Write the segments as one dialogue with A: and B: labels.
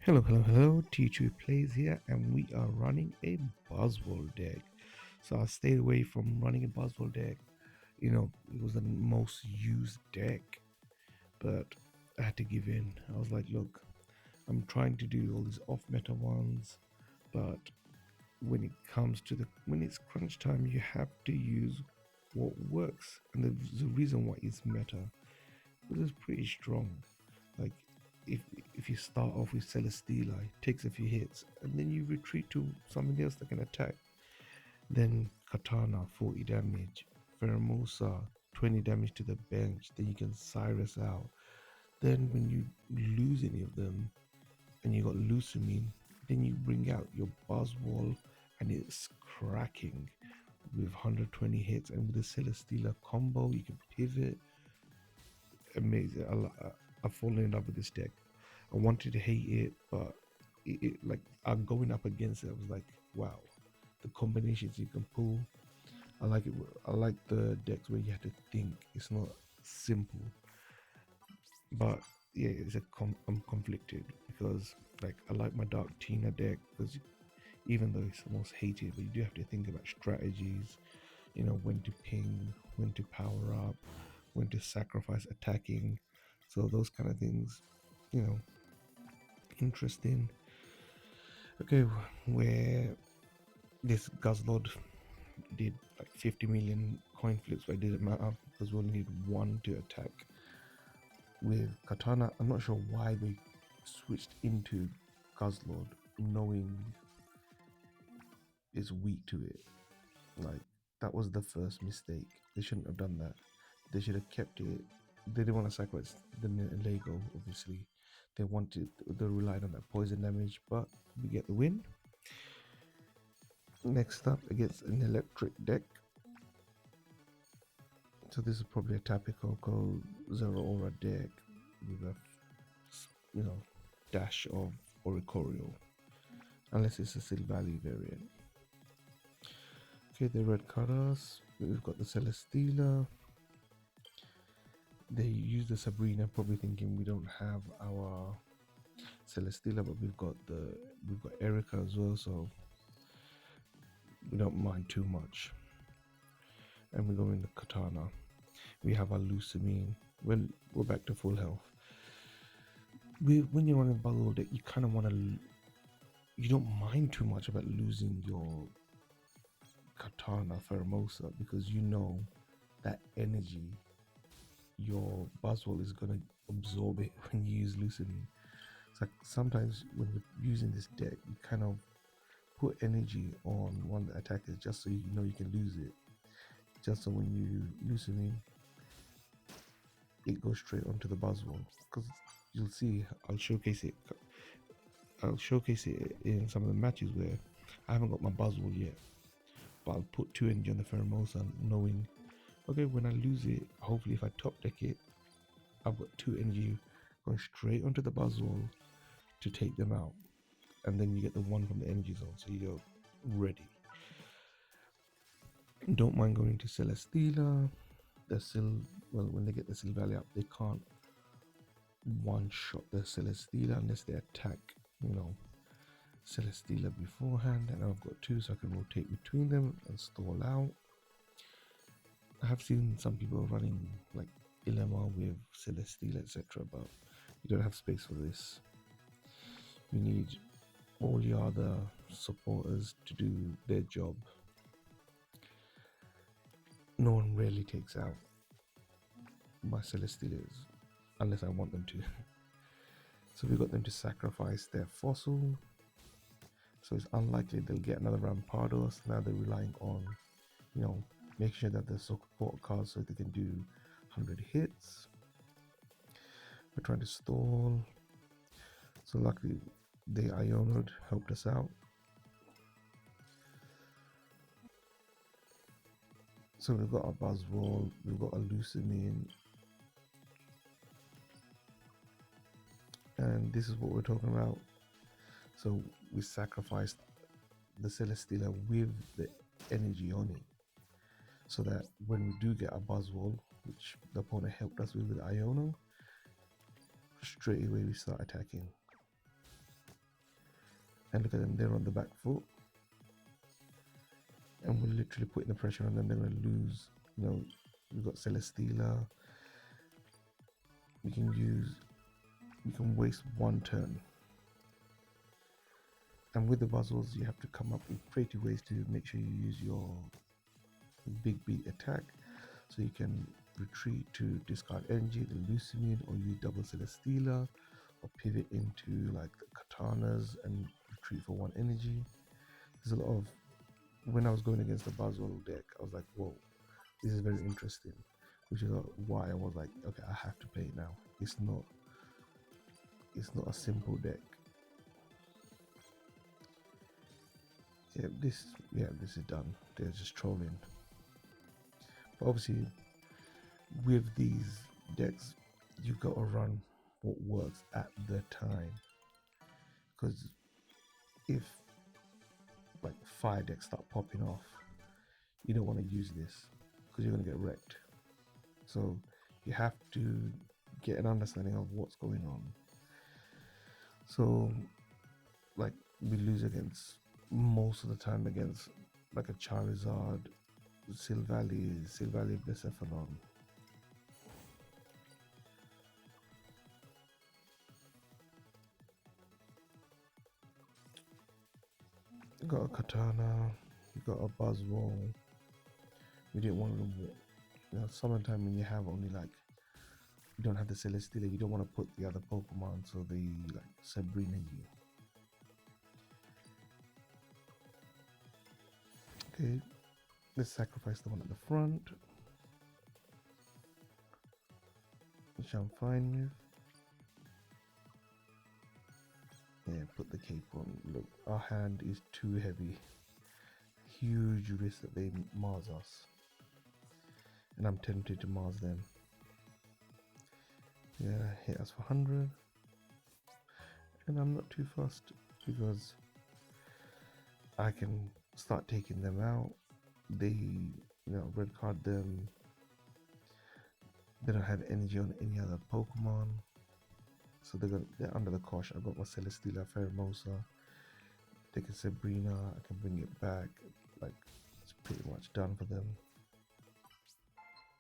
A: Hello, T2 Plays here, and we are running a Buzzwole deck. So I stayed away from running a Buzzwole deck. It was the most used deck, but I had to give in. I was like, look, I'm trying to do all these off meta ones, but when it's crunch time, you have to use what works. And there's a reason why it's meta, because it's pretty strong. Like if you start off with Celesteela, it takes a few hits, and then you retreat to something else that can attack. Then Katana 40 damage, Pheromosa 20 damage to the bench. Then you can Cyrus out. Then when you lose any of them, and you got Lucamine, then you bring out your Buzzwole, and it's cracking with 120 hits. And with the Celesteela combo, you can pivot. Amazing. I've fallen in love with this deck. I wanted to hate it, but like I'm going up against it. I was like, wow, the combinations you can pull. I like it. I like the decks where you have to think. It's not simple, but yeah, I'm conflicted because like I like my Dark Tina deck because even though it's the most hated, but you do have to think about strategies. When to ping, when to power up, when to sacrifice attacking. So those kind of things, you know, interesting. Okay, where this Guzzlord did like 50 million coin flips, but it didn't matter because we only need one to attack. With Katana, I'm not sure why they switched into Guzzlord, knowing it's weak to it. Like, that was the first mistake. They shouldn't have done that. They should have kept it. They didn't want to sacrifice the Lego, obviously. They relied on that poison damage, but we get the win. Next up, against an electric deck. So this is probably a Tapicoco Zero Aura deck with a dash of Oricorio, unless it's a Silvally variant. Okay, the red colors. We've got the Celesteela. They use the Sabrina, probably thinking we don't have our Celesteela, but we've got Erica as well, so we don't mind too much. And we go into Katana. We have our Lucamine. We're back to full health. When you're running a bubble deck, you kind of want to. You don't mind too much about losing your Katana Pheromosa because you know that energy, your Buzzwole is gonna absorb it when you use Lucamine. It's like sometimes when you're using this deck, you kind of put energy on one of the attackers just so you know you can lose it. Just so when you Lucamine, it goes straight onto the Buzzwole. Because you'll see, I'll showcase it in some of the matches where I haven't got my Buzzwole yet, but I'll put 2 energy on the Pheromosa, knowing, okay, when I lose it, hopefully if I top deck it, I've got 2 energy going straight onto the Buzzwole to take them out. And then you get the 1 from the energy zone, so you're ready. Don't mind going to Celesteela. They're still, well, when they get the Silvally up, they can't one shot the Celesteela unless they attack, Celesteela beforehand. And I've got 2, so I can rotate between them and stall out. I have seen some people running like Ilema with Celesteela, etc., but you don't have space for this. You need all your other supporters to do their job. No one really takes out my Celesteelas unless I want them to. So we got them to sacrifice their fossil. So it's unlikely they'll get another Rampardos. Now they're relying on, making sure that the support cards so they can do 100 hits. We're trying to stall. So luckily the Ionod helped us out. So we've got our Buzzwole, we've got a Lucamine, and this is what we're talking about. So we sacrificed the Celesteela with the energy on it, so that when we do get a Buzzwole, which the opponent helped us with Iono, straight away we start attacking. And look at them, they're on the back foot. And we're literally putting the pressure on them, they're going to lose. You know, we've got Celesteela. We can waste one turn. And with the puzzles, you have to come up with creative ways to make sure you use your big beat attack. So you can retreat to discard energy, the Lucian, or use double Celesteela, or pivot into like the Katanas and retreat for one energy. There's a lot of, when I was going against the Buzzwole deck, I was like, whoa, this is very interesting, which is why I was like, okay, I have to play it now. It's not a simple deck. This is done. They're just trolling. But obviously, with these decks, you got to run what works at the time. Because if like fire decks start popping off, you don't want to use this because you're going to get wrecked. So you have to get an understanding of what's going on. So like we lose against, most of the time, against like a Charizard, Silvally Blacephalon. You got a Katana, you got a Buzzwole. We didn't want to, you know, summertime when you have only like, you don't have the Celesteela, you don't want to put the other Pokemon so they like Sabrina you. Okay, let's sacrifice the one at the front, which I'm fine with. Yeah, put the cape on. Look, our hand is too heavy. Huge risk that they Mars us. And I'm tempted to Mars them. Yeah, hit us for 100. And I'm not too fussed because I can start taking them out. They, red card them. They don't have energy on any other Pokemon. So they're under the cosh. I got my Celesteela, Pheromosa. Take a Sabrina, I can bring it back. Like, it's pretty much done for them.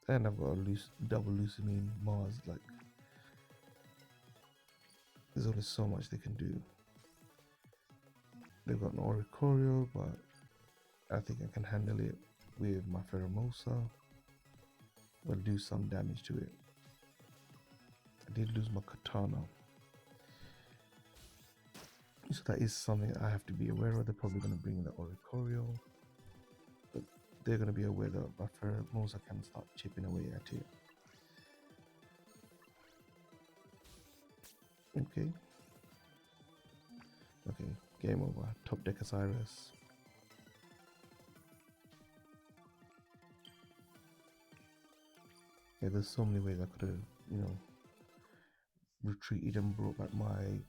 A: And I've got a double Lucian Mars. Like, there's only so much they can do. They've got an Oricorio, but I think I can handle it with my Pheromosa. I'll do some damage to it. I did lose my Katana. So that is something I have to be aware of. They're probably going to bring the Oricorio. But they're going to be aware that my Pheromosa can start chipping away at it. Okay. Okay, game over. Top deck Osiris. Yeah, there's so many ways I could have, retreated and brought back my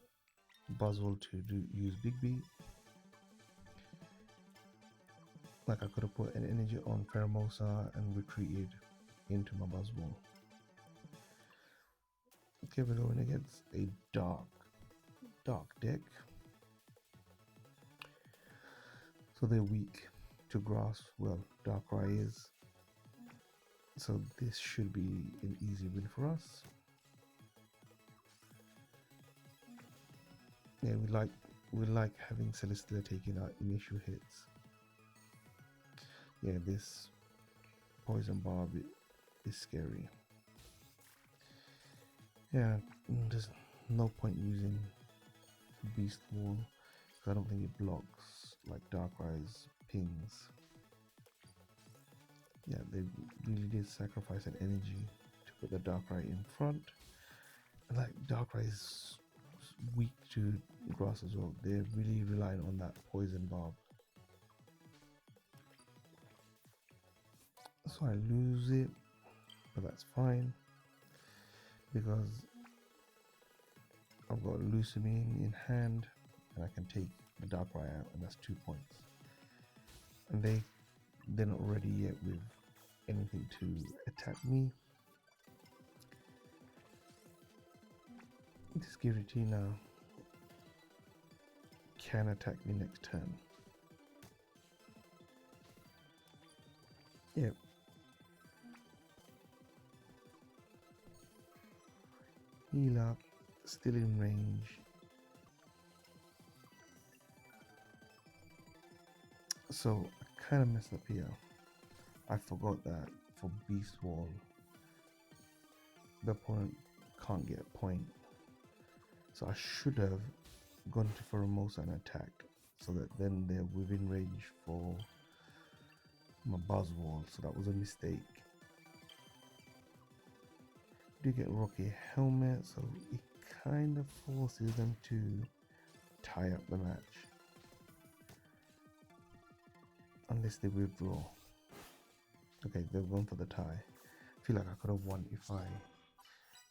A: Buzzwole to use Big Beat. Like I could have put an energy on Pheromosa and retreated into my Buzzwole. Okay, we're going against a dark deck. So they're weak to grass. Well, Darkrai is. So this should be an easy win for us. Yeah, we like having Celesteela taking our initial hits. Yeah, this Poison Barb is scary. Yeah, there's no point using Beast Wall because I don't think it blocks like Darkrai's pings. Yeah, they really did sacrifice an energy to put the Darkrai in front. And like Darkrai is weak to grass as well. They're really relying on that Poison Barb. So I lose it, but that's fine because I've got Lucian in hand and I can take the Darkrai out, and that's 2 points. And they're not ready yet with anything to attack me. This Giratina can attack me next turn. Yep. Heal up, still in range. So I kind of messed up here. I forgot that for Beast Wall, the opponent can't get a point. So I should have gone to Pheromosa and attacked, so that then they're within range for my Buzz Wall. So that was a mistake. Do get Rocky Helmet, so it kind of forces them to tie up the match. Unless they withdraw. Okay, they've gone for the tie. I feel like I could have won if I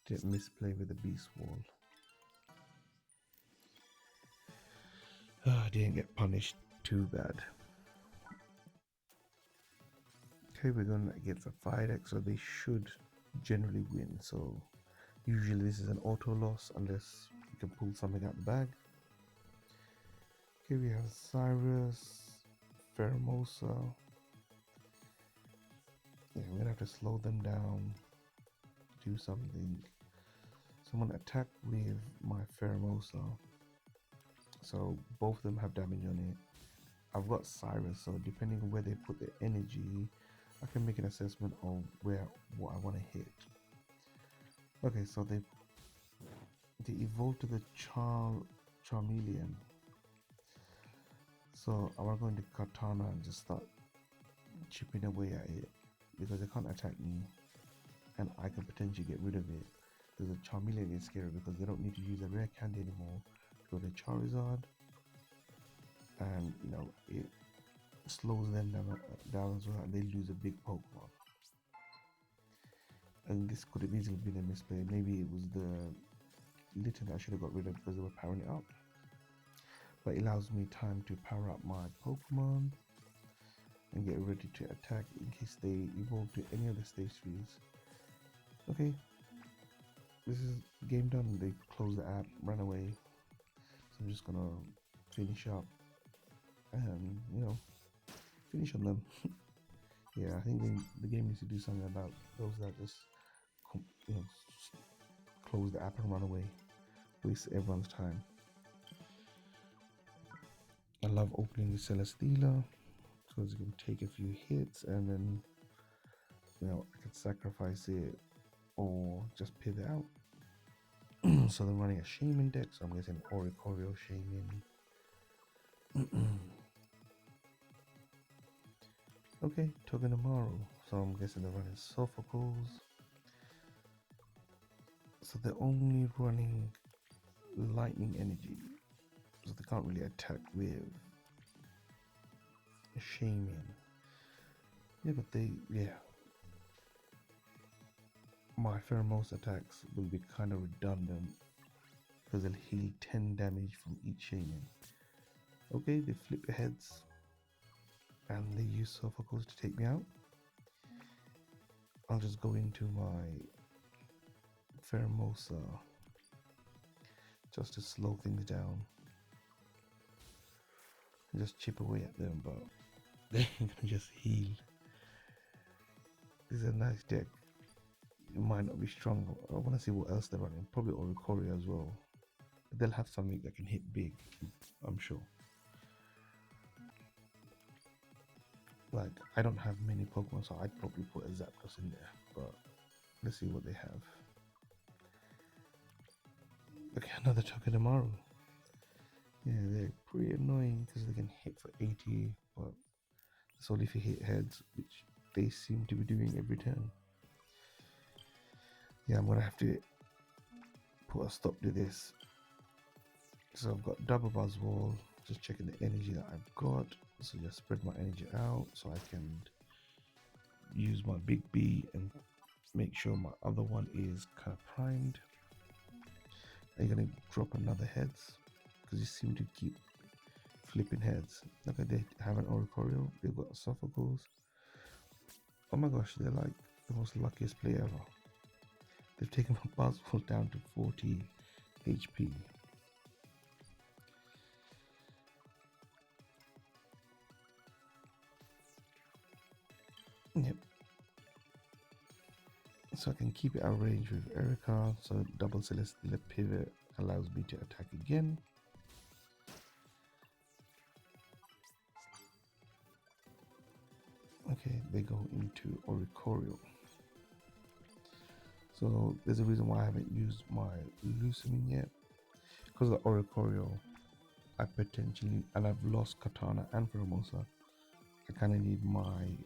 A: didn't misplay with the Beast Wall. I didn't get punished too bad. Okay, we're going against a 5 deck, so they should generally win. So usually this is an auto loss unless you can pull something out the bag. Okay, we have Cyrus, Pheromosa. Yeah, I'm gonna have to slow them down, do something. So I'm gonna attack with my Pheromosa. So both of them have damage on it. I've got Cyrus, so depending on where they put their energy, I can make an assessment of what I want to hit. Okay, so they evolved to the Charmeleon. So I'm going to Katana and just start chipping away at it because they can't attack me, and I can potentially get rid of it. Because the Charmeleon is scary because they don't need to use a rare candy anymore to go to Charizard, and you know it slows them down as well, and they lose a big Pokemon. And this could have easily been a misplay. Maybe it was the Litten that I should have got rid of because they were powering it up. But it allows me time to power up my Pokemon and get ready to attack in case they evolve to any other stage 3s. Okay, this is game done. They close the app, ran away. So I'm just gonna finish up and finish on them. Yeah, I think the game needs to do something about those that just close the app and run away. Waste everyone's time. I love opening the Celesteela because you can take a few hits and then I can sacrifice it or just pivot out. So they're running a Shaman deck, so I'm guessing Oricorio Shaman. Okay, Togedemaru. So I'm guessing they're running Sophocles. So they're only running lightning energy, so they can't really attack with a Shaman. Yeah, but my Pheromosa attacks will be kind of redundant because they'll heal 10 damage from each Shaman. Okay, they flip their heads and they use Sophocles to take me out. I'll just go into my Pheromosa just to slow things down and just chip away at them, but they're gonna just heal. This is a nice deck. It might not be strong. I want to see what else they're running. Probably Oricorio as well. But they'll have something that can hit big, I'm sure. Like, I don't have many Pokemon, so I'd probably put a Zapdos in there. But let's see what they have. Okay, another Togedemaru. Yeah, they're pretty annoying because they can hit for 80, but it's only if you hit heads, which they seem to be doing every turn. Yeah, I'm gonna have to put a stop to this. So I've got double Buzz Wall, just checking the energy that I've got. So just spread my energy out so I can use my big B and make sure my other one is kind of primed. Are you gonna drop another heads? Because you seem to keep flipping heads. Okay, they have an Oricorio, they've got Sophocles. Oh my gosh, they're like the most luckiest player ever. They've taken my Buzzwole down to 40 HP. Yep. So I can keep it arranged with Erica. So double Celesteela pivot allows me to attack again. Okay, they go into Oricorio. So there's a reason why I haven't used my Lucimin yet. Because of the Oricorio, I potentially, and I've lost Katana and Pheromosa, I kind of need my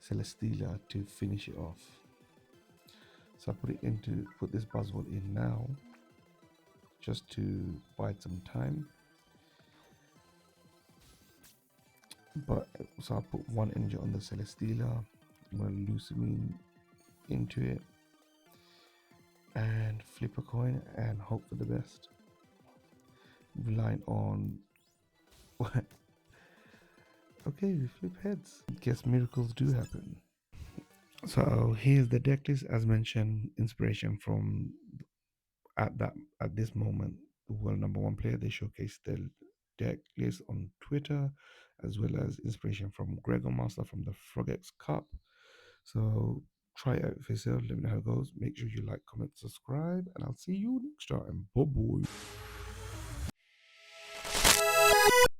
A: Celesteela to finish it off. So I put this Buzzword in now, just to bide some time. But so I put one energy on the Celesteela. I'm gonna Lucimin into it and flip a coin and hope for the best. Relying on okay, we flip heads. Guess miracles do happen. So here's the deck list as mentioned. Inspiration from at this moment the world number one player. They showcased the deck list on Twitter, as well as inspiration from Gregor Master from the Frogex Cup. So try it out for yourself. Let me know how it goes. Make sure you like, comment, subscribe, and I'll see you next time. Bye bye.